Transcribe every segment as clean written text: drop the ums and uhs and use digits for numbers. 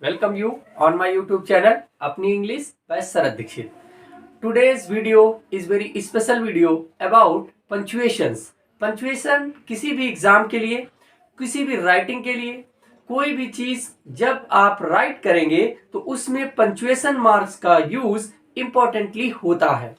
Welcome you on my YouTube channel अपनी English by Sharad Dikshit. Today's video is very special video about punctuations. Punctuation किसी भी exam के लिए, किसी भी राइटिंग के लिए, कोई भी चीज जब आप राइट करेंगे तो उसमें पंचुएशन मार्क्स का यूज इम्पोर्टेंटली होता है.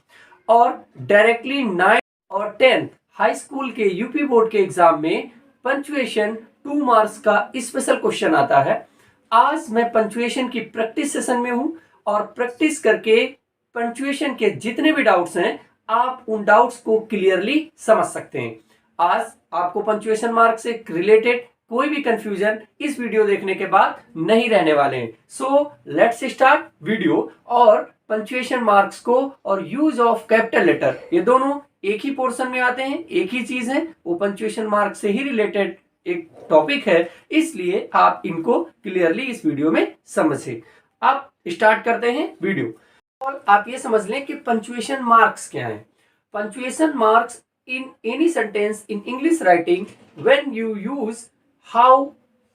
और डायरेक्टली 9 और 10 हाई स्कूल के यूपी बोर्ड के एग्जाम में पंचुएशन 2 मार्क्स का स्पेशल क्वेश्चन आता है. आज मैं पंचुएशन की प्रैक्टिस सेशन में हूं और प्रैक्टिस करके पंचुएशन के जितने भी डाउट्स हैं आप उन डाउट्स को क्लियरली समझ सकते हैं. आज आपको पंचुएशन मार्क से रिलेटेड कोई भी कंफ्यूजन इस वीडियो देखने के बाद नहीं रहने वाले हैं. So let's start video. और पंचुएशन मार्क्स को और यूज ऑफ कैपिटल लेटर ये दोनों एक ही पोर्शन में आते हैं, एक ही चीज है, वो पंचुएशन मार्क से ही रिलेटेड एक टॉपिक है, इसलिए आप इनको क्लियरली इस वीडियो में समझें. अब स्टार्ट करते हैं वीडियो. और आप ये समझ लें कि पंचुएशन मार्क्स क्या है. Punctuation marks in any sentence in English writing when you use how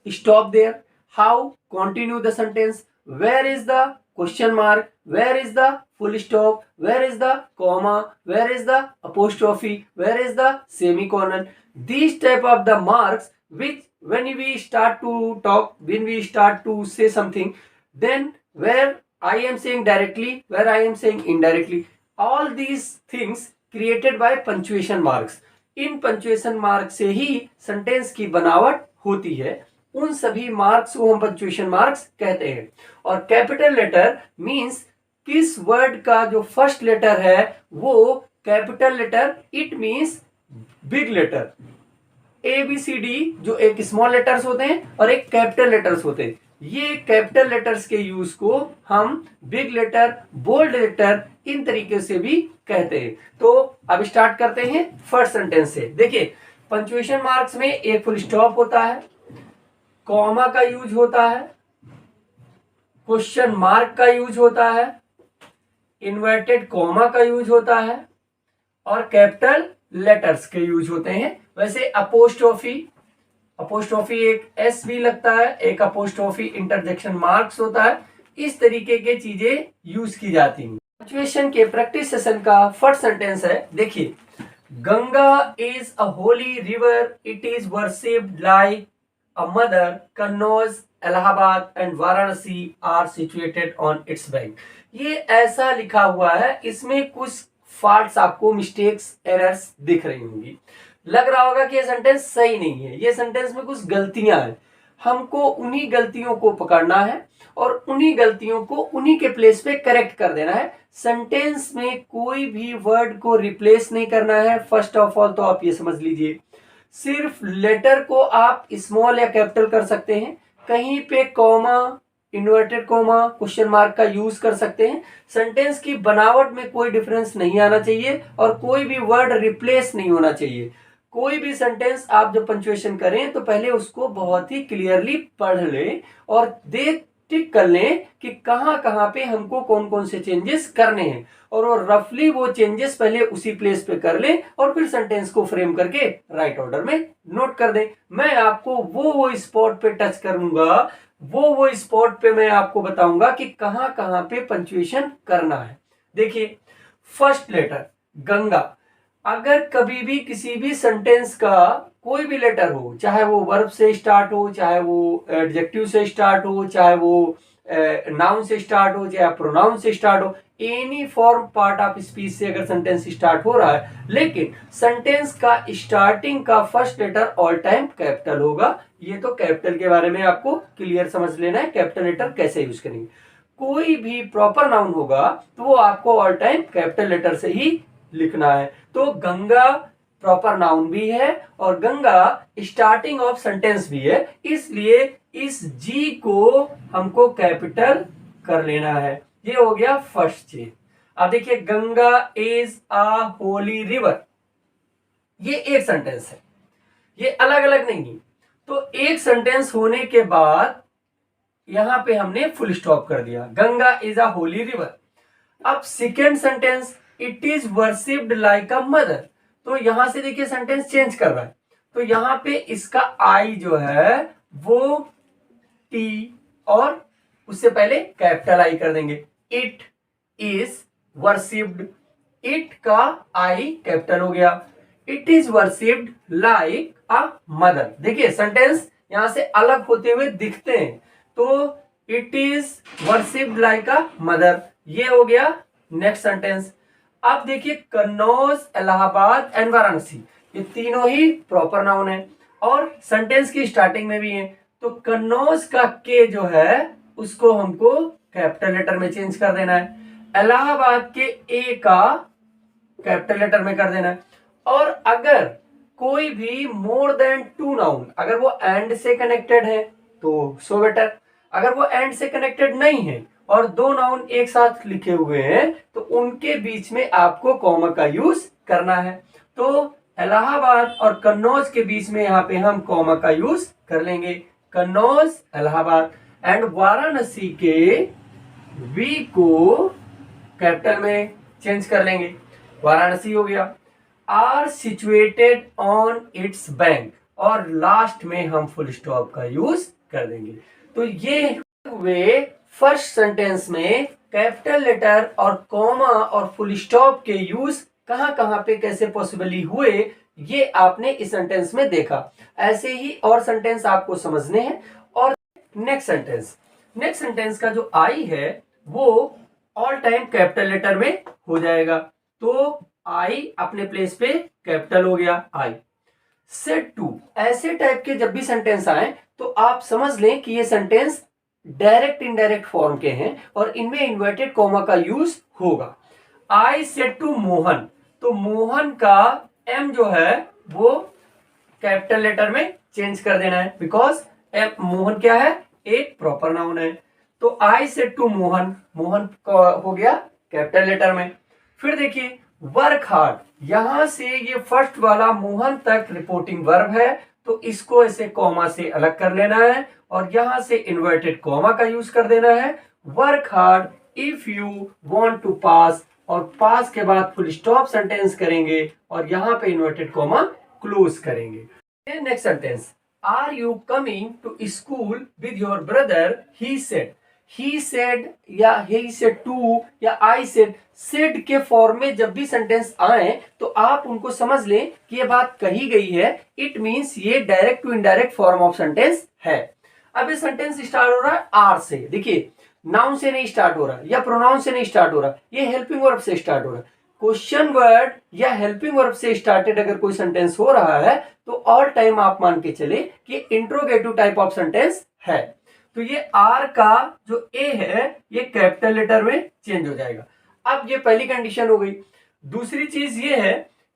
stop there, how continue the sentence, where is the question mark, where is the full stop, where is the comma, where is the apostrophe, where is the semicolon. These type of the marks which when we start to talk, when we start to say something, then where I am saying directly, where I am saying indirectly, all these things created by punctuation marks. In punctuation mark से ही sentence की बनावट होती है. उन सभी marks को हम punctuation marks कहते हैं. और कैपिटल लेटर मीन्स किस वर्ड का जो फर्स्ट लेटर है वो capital letter, it means big letter. A B C D जो एक स्मॉल लेटर्स होते हैं और एक कैपिटल लेटर्स होते हैं. ये कैपिटल लेटर्स के यूज को हम बिग लेटर, बोल्ड लेटर इन तरीके से भी कहते हैं. तो अब स्टार्ट करते हैं फर्स्ट सेंटेंस से. देखिए पंचुएशन मार्क्स में एक फुल स्टॉप होता है, कॉमा का यूज होता है, क्वेश्चन मार्क का यूज होता है, इन्वर्टेड कॉमा का यूज होता है और कैपिटल लेटर्स के यूज होते हैं. वैसे अपोस्ट्रोफी एक एस भी लगता है, एक अपोस्ट्रोफी इंटरजेक्शन मार्क्स होता है. इस तरीके के चीजें यूज की जाती हैं. पंचुएशन के प्रैक्टिस सेशन का फर्स्ट सेंटेंस है. देखिए Ganga is a holy river, it is worshipped like a mother, Kannauj, Allahabad and Varanasi are situated on its bank. ये ऐसा लिखा हुआ है, इसमें कुछ फॉल्ट्स आपको, मिस्टेक्स, एरर्स दिख रही होंगी. लग रहा होगा कि ये सेंटेंस सही नहीं है, ये सेंटेंस में कुछ गलतियां हैं. हमको उन्हीं गलतियों को पकड़ना है और उन्हीं गलतियों को उन्हीं के प्लेस पे करेक्ट कर देना है. सेंटेंस में कोई भी वर्ड को रिप्लेस नहीं करना है. फर्स्ट ऑफ ऑल तो आप ये समझ लीजिए, सिर्फ लेटर को आप स्मॉल या कैपिटल कर सकते हैं. कहीं पे comma, inverted comma, question mark का यूज कर सकते हैं. सेंटेंस की बनावट में कोई डिफरेंस नहीं आना चाहिए और कोई भी वर्ड रिप्लेस नहीं होना चाहिए. कोई भी सेंटेंस आप जब पंचुएशन करें तो पहले उसको बहुत ही क्लियरली पढ़ लें और देख टिक कर लें कि कहाँ कहाँ पे हमको कौन कौन से चेंजेस करने हैं, और वो रफली वो चेंजेस पहले उसी प्लेस पे कर लें और फिर सेंटेंस को फ्रेम करके राइट ऑर्डर में नोट कर दें. मैं आपको वो स्पॉट पे टच करूंगा, वो स्पॉट पे मैं आपको बताऊंगा कि कहाँ कहाँ पे पंचुएशन करना है. देखिए फर्स्ट लेटर गंगा, अगर कभी भी किसी भी सेंटेंस का कोई भी लेटर हो, चाहे वो वर्ब से स्टार्ट हो, चाहे वो एडजेक्टिव से स्टार्ट हो, चाहे वो नाउन से स्टार्ट हो, चाहे प्रोनाउन से स्टार्ट हो, any form part of speech से अगर सेंटेंस स्टार्ट हो रहा है, लेकिन सेंटेंस का स्टार्टिंग का first letter all time capital होगा. ये तो कैपिटल के बारे में आपको क्लियर समझ लेना है, कैपिटल लेटर कैसे यूज करेंगे. कोई भी प्रॉपर नाउन होगा तो वो आपको ऑल टाइम कैपिटल लेटर से ही लिखना है. तो गंगा प्रॉपर नाउन भी है और गंगा स्टार्टिंग ऑफ सेंटेंस भी है, इसलिए इस जी को हमको कैपिटल कर लेना है. ये हो गया फर्स्ट चीज. अब देखिए Ganga is a holy river, ये एक सेंटेंस है, ये अलग अलग नहीं. तो एक सेंटेंस होने के बाद यहां पे हमने फुल स्टॉप कर दिया, Ganga is a holy river. अब second sentence it is worshipped like a mother, तो यहां से देखिए सेंटेंस चेंज कर रहा है. तो यहां पे इसका आई जो है वो टी और उससे पहले कैपिटल आई कर देंगे। इट इज वर्शिप्ड, इट का आई कैपिटल हो गया। It is worshipped like a mother. देखिए सेंटेंस यहां से अलग होते हुए दिखते हैं, तो it is worshipped like a mother, ये हो गया नेक्स्ट सेंटेंस। अब देखिए कन्नौज, इलाहाबाद एंड वाराणसी, ये तीनों ही प्रॉपर नाउन है और सेंटेंस की स्टार्टिंग में भी है। तो कन्नौज का के जो है उसको हमको कैपिटल लेटर में चेंज कर देना है, इलाहाबाद के ए का कैपिटल लेटर में कर देना है। और अगर कोई भी मोर देन टू नाउन, अगर वो एंड से कनेक्टेड है तो सो बेटर, अगर वो एंड से कनेक्टेड नहीं है और दो नाउन एक साथ लिखे हुए हैं तो उनके बीच में आपको कॉमा का यूज करना है। तो इलाहाबाद और कन्नौज के बीच में यहाँ पे हम कॉमा का यूज कर लेंगे, कन्नौज इलाहाबाद। एंड वाराणसी के वी को कैपिटल में चेंज कर लेंगे, वाराणसी हो गया। Are situated on its bank, और लास्ट में हम फुल स्टॉप का यूज कर देंगे। तो ये हुए फर्स्ट सेंटेंस में कैपिटल लेटर और कॉमा और फुल स्टॉप के यूज कहां कहां पे कैसे पॉसिबली हुए, ये आपने इस सेंटेंस में देखा। ऐसे ही और सेंटेंस आपको समझने हैं। और नेक्स्ट सेंटेंस का जो आई है वो ऑल टाइम कैपिटल लेटर में हो जाएगा, तो आई अपने प्लेस पे कैपिटल हो गया आई। सेट टू, ऐसे टाइप के जब भी सेंटेंस आए तो आप समझ लें कि ये सेंटेंस डायरेक्ट इनडायरेक्ट फॉर्म के हैं और इनमें इन्वर्टेड कॉमा का यूज होगा। आई सेड टू मोहन, तो मोहन का एम जो है वो कैपिटल लेटर में चेंज कर देना है, बिकॉज एम मोहन क्या है, एक प्रॉपर नाउन है। तो I said to Mohan, Mohan का हो गया कैपिटल लेटर में। फिर देखिए वर्क हार्ड, यहां से ये फर्स्ट वाला मोहन तक रिपोर्टिंग वर्ब है, तो इसको ऐसे कॉमा से अलग कर लेना है और यहां से इन्वर्टेड कॉमा का यूज कर देना है। Work hard if you want to pass, और पास के बाद फुल स्टॉप सेंटेंस करेंगे और यहां पे इन्वर्टेड कॉमा क्लोज करेंगे। Next sentence, are you coming to school with your brother, he said. He said या ही सेड टू या आई सेड के फॉर्म में जब भी सेंटेंस आए तो आप उनको समझ लें कि ये बात कही गई है, इट मींस ये direct to indirect form of sentence है। अब ये सेंटेंस स्टार्ट हो रहा है आर से, देखिए नाउन से नहीं स्टार्ट हो रहा या प्रोनाउन से नहीं स्टार्ट हो रहा, ये हेल्पिंग वर्ब से स्टार्ट हो रहा है। क्वेश्चन वर्ड या हेल्पिंग वर्ब से स्टार्टेड अगर कोई सेंटेंस हो रहा है तो ऑल टाइम आप मान के चले कि इंट्रोगेटिव टाइप ऑफ सेंटेंस है। तो ये आर का जो ए है ये कैपिटल लेटर में चेंज हो जाएगा। अब ये पहली कंडीशन हो गई। दूसरी चीज ये है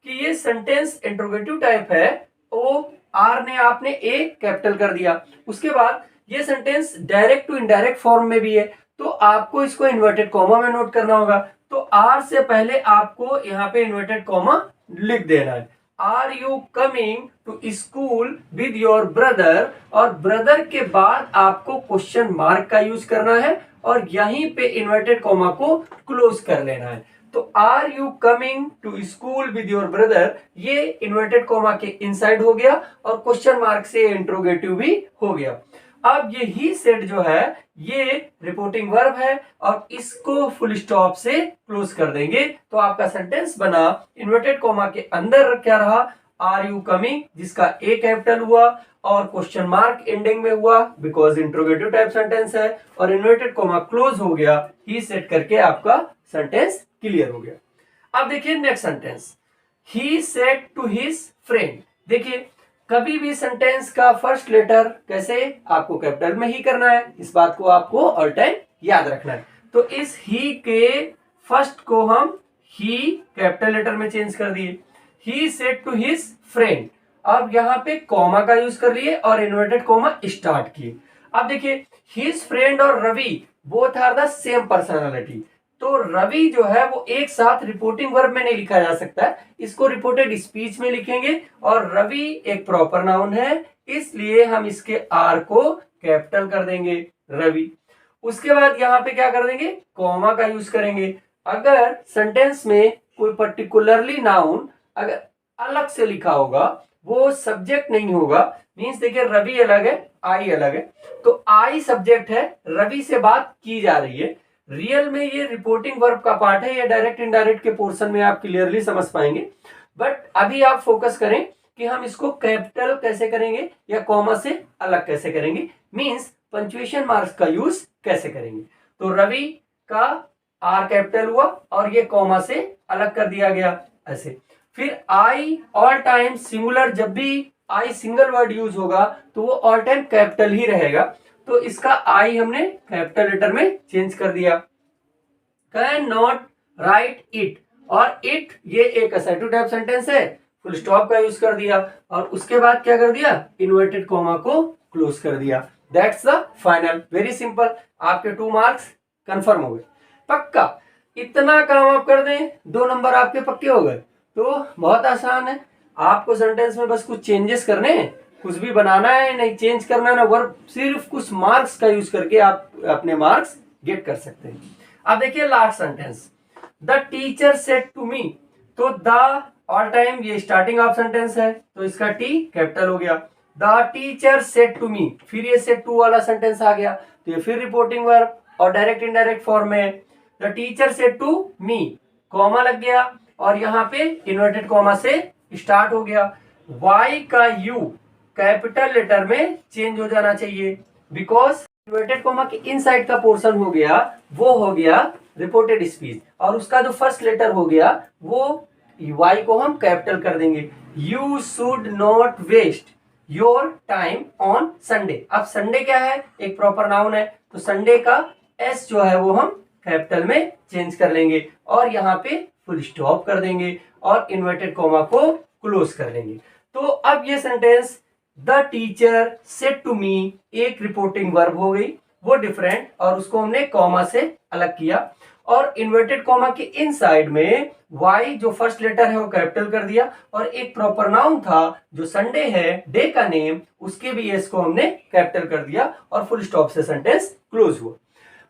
कि ये सेंटेंस इंट्रोगेटिव टाइप है, तो आर ने आपने ए कैपिटल कर दिया। उसके बाद ये sentence direct to indirect form में भी है, तो आपको इसको इन्वर्टेड कॉमा में नोट करना होगा। तो आर से पहले आपको यहाँ पे इन्वर्टेड कॉमा लिख देना है। Are you coming to school with your brother, और ब्रदर के बाद आपको क्वेश्चन मार्क का यूज करना है और यहीं पे इन्वर्टेड कॉमा को क्लोज कर लेना है। तो are you coming to school with your brother, ये इन्वर्टेड कॉमा के इनसाइड हो गया और क्वेश्चन मार्क से इंट्रोगेटिव भी हो गया। अब ये ही सेड जो है ये रिपोर्टिंग वर्ब है और इसको फुल स्टॉप से क्लोज कर देंगे, तो आपका सेंटेंस बना इन्वर्टेड कॉमा के अंदर क्या रहा, आर यू कमिंग, जिसका ए कैपिटल हुआ और क्वेश्चन मार्क एंडिंग में हुआ बिकॉज इंट्रोगेटिव टाइप सेंटेंस है, और इन्वर्टेड कॉमा क्लोज हो गया, ही सेट करके आपका सेंटेंस क्लियर हो गया। अब देखिए next sentence, he said to his friend. देखिए कभी भी सेंटेंस का फर्स्ट लेटर कैसे आपको कैपिटल में ही करना है, इस बात को आपको ऑल टाइम याद रखना है। तो इस ही के फर्स्ट को हम ही कैपिटल लेटर में चेंज कर दिए, he said to his friend. अब यहां पे कॉमा का यूज कर लिए और इन्वर्टेड कॉमा स्टार्ट किए। अब देखिए हिज फ्रेंड और Ravi both are the same personality, तो रवि जो है वो एक साथ रिपोर्टिंग वर्ब में नहीं लिखा जा सकता है, इसको रिपोर्टेड स्पीच में लिखेंगे और रवि एक प्रॉपर नाउन है, इसलिए हम इसके आर को कैपिटल कर देंगे रवि। उसके बाद यहाँ पे क्या कर देंगे, कॉमा का यूज करेंगे। अगर सेंटेंस में कोई पर्टिकुलरली नाउन अगर अलग से लिखा होगा, वो सब्जेक्ट नहीं होगा, मीन्स देखिए रवि अलग है, आई अलग है, तो आई सब्जेक्ट है, रवि से बात की जा रही है। रियल में ये रिपोर्टिंग वर्ब का पार्ट है, ये डायरेक्ट इनडायरेक्ट के पोर्शन में आप क्लियरली समझ पाएंगे। बट अभी आप फोकस करें कि हम इसको कैपिटल कैसे करेंगे या कॉमा से अलग कैसे करेंगे, मीन्स पंक्चुएशन मार्क्स का यूज कैसे करेंगे। तो रवि का आर कैपिटल हुआ और ये कॉमा से अलग कर दिया गया ऐसे। फिर आई ऑल टाइम सिंगुलर, जब भी आई सिंगल वर्ड यूज होगा तो वो ऑल टाइम कैपिटल ही रहेगा, तो इसका आई हमने कैपिटल लेटर में चेंज कर दिया। कैन नॉट राइट इट, और इट ये एक असर्टिव टाइप सेंटेंस है, फुल स्टॉप का यूज कर दिया और उसके बाद क्या कर दिया, इन्वर्टेड कॉमा को क्लोज कर दिया। That's the final, very simple, आपके 2 मार्क्स कंफर्म हो गए। पक्का इतना काम आप कर दें 2 नंबर आपके पक्के हो गए। तो बहुत आसान है, आपको सेंटेंस में बस कुछ चेंजेस करने हैं, कुछ भी बनाना है नहीं, चेंज करना है ना वर्ब, सिर्फ कुछ मार्क्स का यूज करके आप अपने मार्क्स गेट कर सकते हैं। अब देखिए last sentence, the teacher said to me, तो द ऑल टाइम ये स्टार्टिंग ऑफ सेंटेंस है तो इसका टी कैपिटल हो गया। The teacher said to me, फिर ये सेड टू वाला सेंटेंस आ गया तो ये फिर रिपोर्टिंग वर्ब और डायरेक्ट इनडायरेक्ट फॉर्म में है। The teacher said to me, comma लग गया और यहाँ पे इन्वर्टेड कॉमा से स्टार्ट हो गया। वाई का यू कैपिटल लेटर में चेंज हो जाना चाहिए, बिकॉज इन्वर्टेड कॉमा के इनसाइड का पोर्शन हो गया, वो हो गया रिपोर्टेड स्पीच, और उसका जो फर्स्ट लेटर हो गया वो वाई को हम कैपिटल कर देंगे। You should not waste your time on Sunday. अब संडे क्या है, एक प्रॉपर नाउन है, तो संडे का एस जो है वो हम कैपिटल में चेंज कर लेंगे और यहाँ पे फुल स्टॉप कर देंगे और इन्वर्टेड कॉमा को क्लोज कर लेंगे। तो अब ये sentence the teacher said to me एक रिपोर्टिंग वर्ब हो गई, वो डिफरेंट, और उसको हमने कॉमा से अलग किया और इन्वर्टेड कॉमा के इनसाइड में वाई जो फर्स्ट लेटर है वो कैपिटल कर दिया और एक प्रॉपर नाउन था जो संडे है, डे का नेम, उसके भी एस को हमने कैपिटल कर दिया और फुल स्टॉप से सेंटेंस क्लोज हुआ।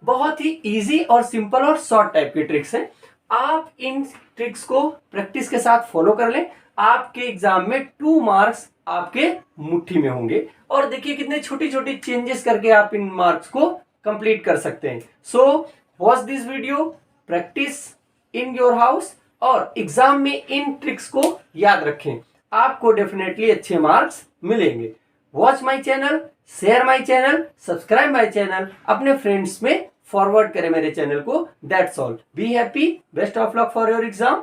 बहुत ही इजी और सिंपल और शॉर्ट टाइप की ट्रिक्स हैं। आप इन ट्रिक्स को प्रैक्टिस के साथ फॉलो कर लें, आपके एग्जाम में 2 मार्क्स आपके मुट्ठी में होंगे। और देखिए कितने छोटी छोटी चेंजेस करके आप इन मार्क्स को कंप्लीट कर सकते हैं। So watch this video, practice in your house और एग्जाम में इन ट्रिक्स को याद रखें, आपको डेफिनेटली अच्छे मार्क्स मिलेंगे। Watch my channel, share my channel, subscribe my channel, अपने फ्रेंड्स में फॉरवर्ड करें मेरे चैनल को। That's all, be happy, best of luck for your exam.